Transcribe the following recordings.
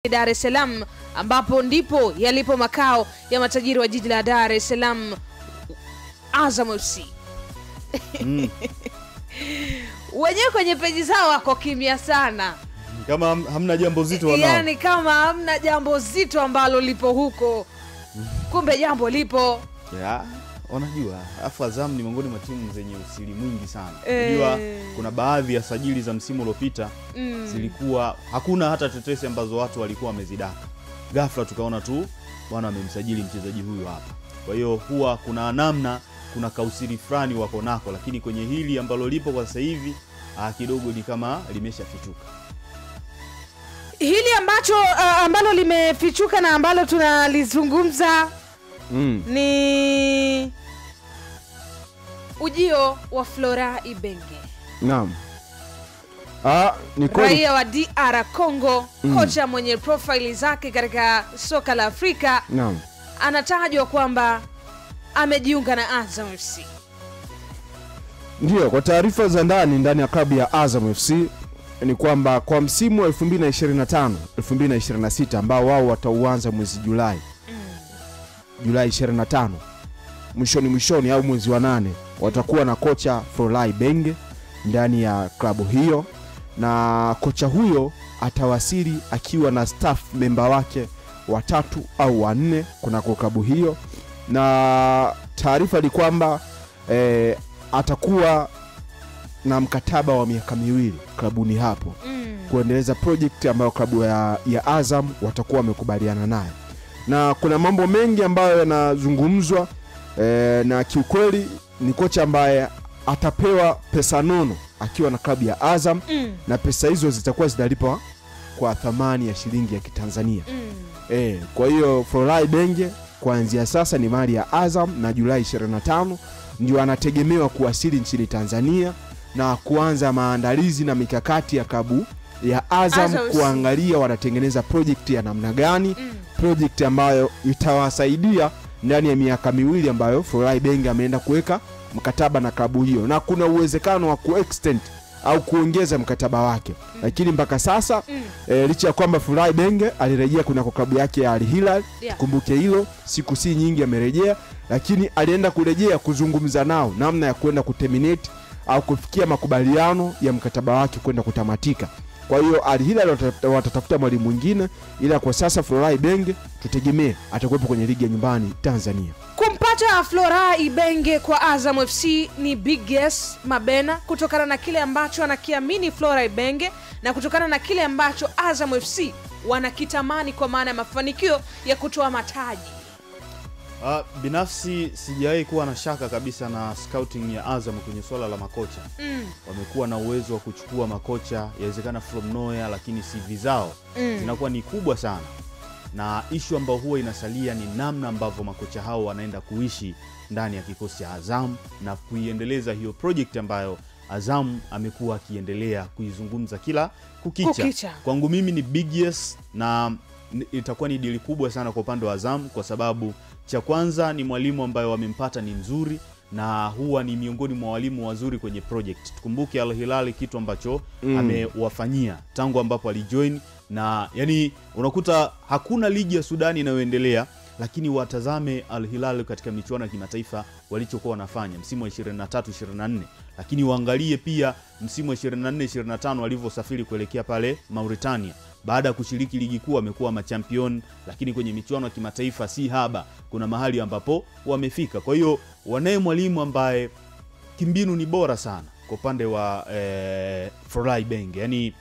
Dar es Salaam, ambapo ndipo yalipo makao ya matajiri wa jiji la Dar es Salaam, Azam FC. Wenyewe kwenye peji zao wako kimya sana. Kama hamna jambo zito wanao. Yaani kama hamna jambo zito ambalo lipo huko. Kumbe jambo lipo. Ya, unajua, Azam ni miongoni mwa timu zenye usiri mwingi sana. Unajua kuna baadhi ya sajili za msimu uliopita zilikuwa hakuna hata tetesi ambazo watu walikuwa wamezidaka. Ghafla tukaona tu bwana amemsajili mchezaji huyu hapa. Kwa hiyo huwa kuna namna, kuna kausiri fulani wako nako, lakini kwenye hili ambalo lipo kwa sasa hivi kidogo ni kama limeshafichuka. Hili ambalo limefichuka na ambalo tunalizungumza ni ujio wa Flora Ibenge. Naam. Raia wa DR Congo, kocha mwenye profile zake katika soka la Afrika. Naam. Anatajwa kwamba amejiunga na Azam FC. Ndio, kwa taarifa za ndani ya klabu ya Azam FC ni kwamba kwa msimu wa 2025-2026 ambao wao watauanza mwezi Julai 25 mwishoni au mwezi wa 8, watakuwa na kocha Flora Ibenge ndani ya klabu hiyo, na kocha huyo atawasili akiwa na staff member wake 3 au 4 kuna klabu hiyo, na taarifa ni kwamba atakuwa na mkataba wa miaka 2 klabuni hapo kuendeleza project ambayo klabu ya Azam watakuwa wamekubaliana naye. Na kuna mambo mengi ambayo yanazungumzwa na kiukweli ni kocha ambaye atapewa pesa nono akiwa na klabu ya Azam, na pesa hizo zitakuwa zinalipwa kwa thamani ya shilingi ya Kitanzania. Kwa hiyo Flora Ibenge kuanzia sasa ni mali ya Azam, na Julai 25 ndio anategemewa kuwasili nchini Tanzania na kuanza maandalizi na mikakati ya klabu ya Azam kuangalia wanatengeneza project ya namna gani, project ambayo itawasaidia ndani ya miaka 2 ambayo Flora Ibenge ameenda kuweka mkataba na klabu hiyo, na kuna uwezekano wa kuextend au kuongeza mkataba wake. Lakini mpaka sasa licha ya kwamba Flora Ibenge alirejea kuna klabu yake ya Al Hilal, kumbuke hilo, siku si nyingi amerejea, lakini alienda kurejea kuzungumza nao namna ya kwenda kuterminate au kufikia makubaliano ya mkataba wake kwenda kutamatika. Kwa hiyo Al Hilal watatafuta mwalimu mwingine, ila kwa sasa Flora Ibenge tutegemee atakuwepo kwenye ligi ya nyumbani Tanzania. Kumpata Flora Ibenge kwa Azam FC ni big yes Mabena, kutokana na kile ambacho anakiamini Flora Ibenge na kutokana na kile ambacho Azam FC wanakitamani kwa maana ya mafanikio ya kutoa mataji. Binafsi sijawahi kuwa na shaka kabisa na scouting ya Azam kwenye swala la makocha. Wamekuwa na uwezo wa kuchukua makocha yawezekana from nowhere, lakini CV zao zinakuwa ni kubwa sana. Na issue ambayo huwa inasalia ni namna ambavyo makocha hao wanaenda kuishi ndani ya kikosi cha Azam na kuiendeleza hiyo project ambayo Azam amekuwa akiendelea kuizungumza kila kukicha. Kwangu mimi ni big yes, na itakuwa ni deal kubwa sana kwa upande wa Azam, kwa sababu cha kwanza ni mwalimu ambaye wamempata ni mzuri, na huwa ni miongoni mwa walimu wazuri kwenye project. Tukumbuke Al Hilal kitu ambacho amewafanyia tangu ambapo alijoin, na yani unakuta hakuna ligi ya Sudani inayoendelea, lakini watazame Al Hilal katika michuano ya kimataifa walichokuwa wanafanya msimu wa 23-24, lakini waangalie pia msimu wa 24-25 walivyosafiri kuelekea pale Mauritania. Baada ya kushiriki ligi kuu wamekuwa machampion, lakini kwenye michuano ya kimataifa si haba, kuna mahali ambapo wamefika. Kwa hiyo wanaye mwalimu ambaye kimbinu ni bora sana kwa upande wa Flora Ibenge. Yani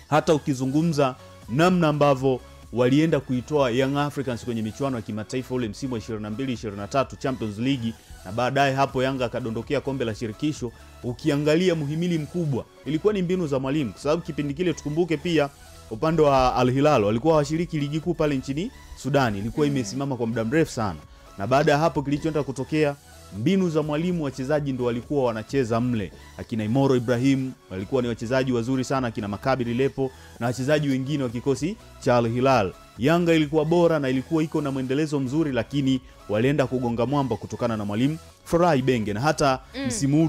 hata ukizungumza namna ambavyo walienda kuitoa Young Africans kwenye michuano ya kimataifa ule msimu wa 22-23 Champions League, na baadaye hapo Yanga akadondokea kombe la shirikisho, ukiangalia muhimili mkubwa ilikuwa ni mbinu za mwalimu, kwa sababu kipindi kile tukumbuke pia upande wa Al Hilal walikuwa washiriki ligi kuu pale nchini Sudani, ilikuwa imesimama kwa muda mrefu sana. Na baada ya hapo kilichoenda kutokea, mbinu za mwalimu, wachezaji ndio walikuwa wanacheza mle. Akina Imoro Ibrahim walikuwa ni wachezaji wazuri sana, akina Makabiri Lepo na wachezaji wengine wa kikosi cha Al Hilal. Yanga ilikuwa bora na ilikuwa iko na mwendelezo mzuri, lakini walienda kugonga mwamba kutokana na mwalimu Flora Ibenge. Na hata msimu huu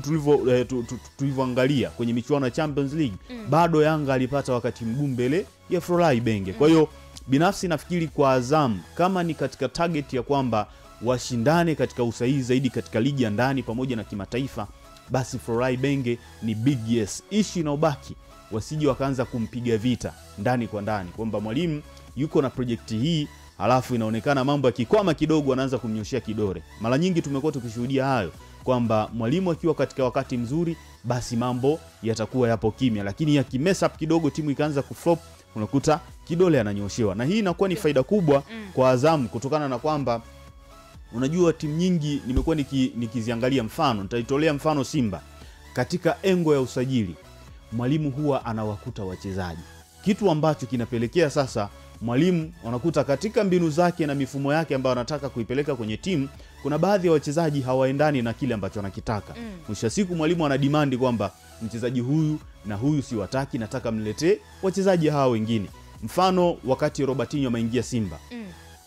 tulivyoangalia kwenye michuano ya Champions League, bado Yanga alipata wakati mgumu mbele ya Flora Ibenge. Kwa hiyo binafsi nafikiri kwa Azam, kama ni katika target ya kwamba washindane katika usahihi zaidi katika ligi ya ndani pamoja na kimataifa, basi Florai Benge ni big yes. Ishi inaobaki wasije wakaanza kumpiga vita ndani kwa ndani kwamba mwalimu yuko na projekti hii, halafu inaonekana mambo yakikwama kidogo anaanza kumnyoshia kidore. Mara nyingi tumekuwa tukishuhudia hayo kwamba mwalimu akiwa katika wakati mzuri basi mambo yatakuwa yapo kimya, lakini yakimess up kidogo timu ikaanza kuflop, unakuta kidole ananyoshewa. Na hii inakuwa ni faida kubwa kwa Azam kutokana na kwamba unajua timu nyingi nimekuwa nikiziangalia, mfano nitaitolea mfano Simba. Katika engo ya usajili mwalimu huwa anawakuta wachezaji, kitu ambacho kinapelekea sasa mwalimu wanakuta katika mbinu zake na mifumo yake ambayo anataka kuipeleka kwenye timu, kuna baadhi ya wachezaji hawaendani na kile ambacho anakitaka. Mwisho siku mwalimu ana demand kwamba mchezaji huyu na huyu siwataki, nataka mniletee wachezaji hawa wengine. Mfano wakati Robertinho ameingia Simba,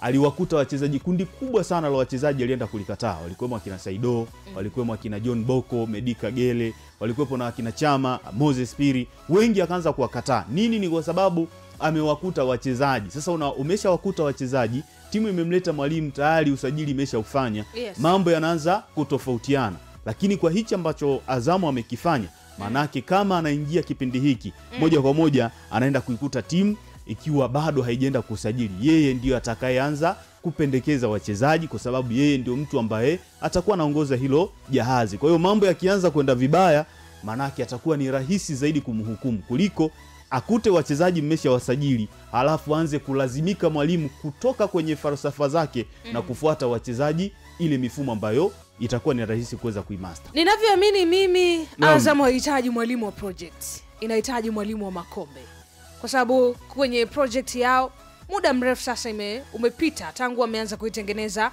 aliwakuta wachezaji, kundi kubwa sana la wachezaji alienda kulikataa. Walikuwemo akina Saido, walikuwemo akina John Boko, Medika Gele, walikuwepo na akina Chama, Moses Piri, wengi akaanza kuwakataa. Nini? Ni kwa sababu amewakuta wachezaji. Sasa umeshawakuta wachezaji, timu imemleta mwalimu, tayari usajili imeshaufanya. Yes. Mambo yanaanza kutofautiana. Lakini kwa hichi ambacho Azamu amekifanya, manake kama anaingia kipindi hiki moja kwa moja anaenda kuikuta timu ikiwa bado haijaenda kusajili, yeye ndio atakayeanza kupendekeza wachezaji, kwa sababu yeye ndio mtu ambaye atakuwa anaongoza hilo jahazi. Kwa hiyo mambo yakianza kwenda vibaya, manake atakuwa ni rahisi zaidi kumhukumu kuliko akute wachezaji mmeshawasajili halafu anze kulazimika mwalimu kutoka kwenye falsafa zake na kufuata wachezaji ile mifumo ambayo itakuwa ni rahisi kuweza kuimaster. Ninavyoamini mimi, Azam hahitaji mwalimu wa project, inahitaji mwalimu wa makombe, kwa sababu kwenye project yao muda mrefu sasa umepita tangu wameanza kuitengeneza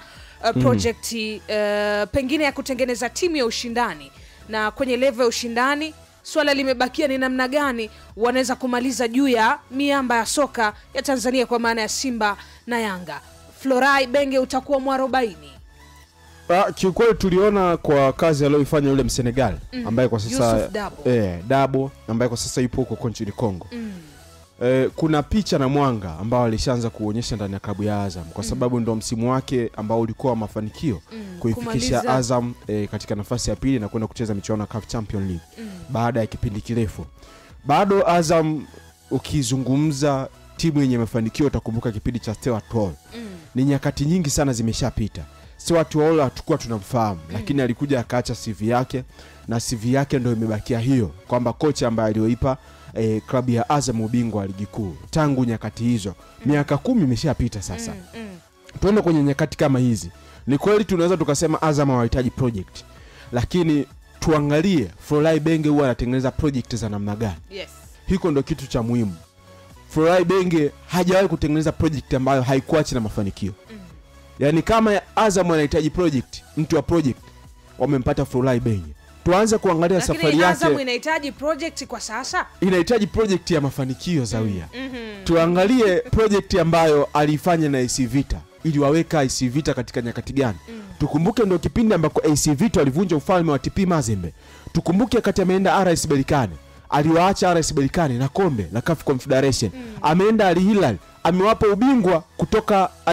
project pengine ya kutengeneza timu ya ushindani, na kwenye level ya ushindani swala limebakia ni namna gani wanaweza kumaliza juu ya miamba ya soka ya Tanzania kwa maana ya Simba na Yanga. Florai Benge utakuwa mwarobaini. Kiukweli tuliona kwa kazi aliyoifanya yule Msenegal ambaye kwa sasa Dabo ambaye kwa sasa yupo huko nchini Kongo. Kuna picha na mwanga ambao alishaanza kuonyesha ndani ya klabu ya Azam, kwa sababu ndo msimu wake ambao ulikuwa mafanikio kuifikisha Azam katika nafasi ya pili na kwenda kucheza michuano ya CAF Champions League baada ya kipindi kirefu. Bado Azam ukizungumza timu yenye mafanikio utakumbuka kipindi cha Stewart Hall. Ni nyakati nyingi sana zimeshapita. Stewart Hall hatakuwa tunamfahamu, lakini alikuja akaacha CV yake, na CV yake ndio imebakia hiyo kwamba kocha ambaye alioipa klabu ya Azam ubingwa wa ligi kuu. Tangu nyakati hizo miaka 10 imeshapita sasa. Tuende kwenye nyakati kama hizi. Ni kweli tunaweza tukasema Azam hawahitaji project, lakini tuangalie Florai Benge huwa anatengeneza project za namna gani. Yes. Hiko ndo kitu cha muhimu. Florai Benge hajawahi kutengeneza project ambayo haikuachi na mafanikio. Yaani kama Azam anahitaji project, mtu wa project wamempata Florai Benge. Tuanze kuangalia safari yake. Azam inahitaji project kwa sasa? Inahitaji project ya mafanikio Zawia. Tuangalie project ambayo alifanya na AC Vita, ili waweka AC Vita katika nyakati gani. Tukumbuke ndio kipindi ambako AC Vita alivunja ufalme wa TP Mazembe. Tukumbuke kati ameenda RS Berkane, aliwaacha RS Berkane na kombe la CAF Confederation. Ameenda Al Hilal, amewapa ubingwa kutoka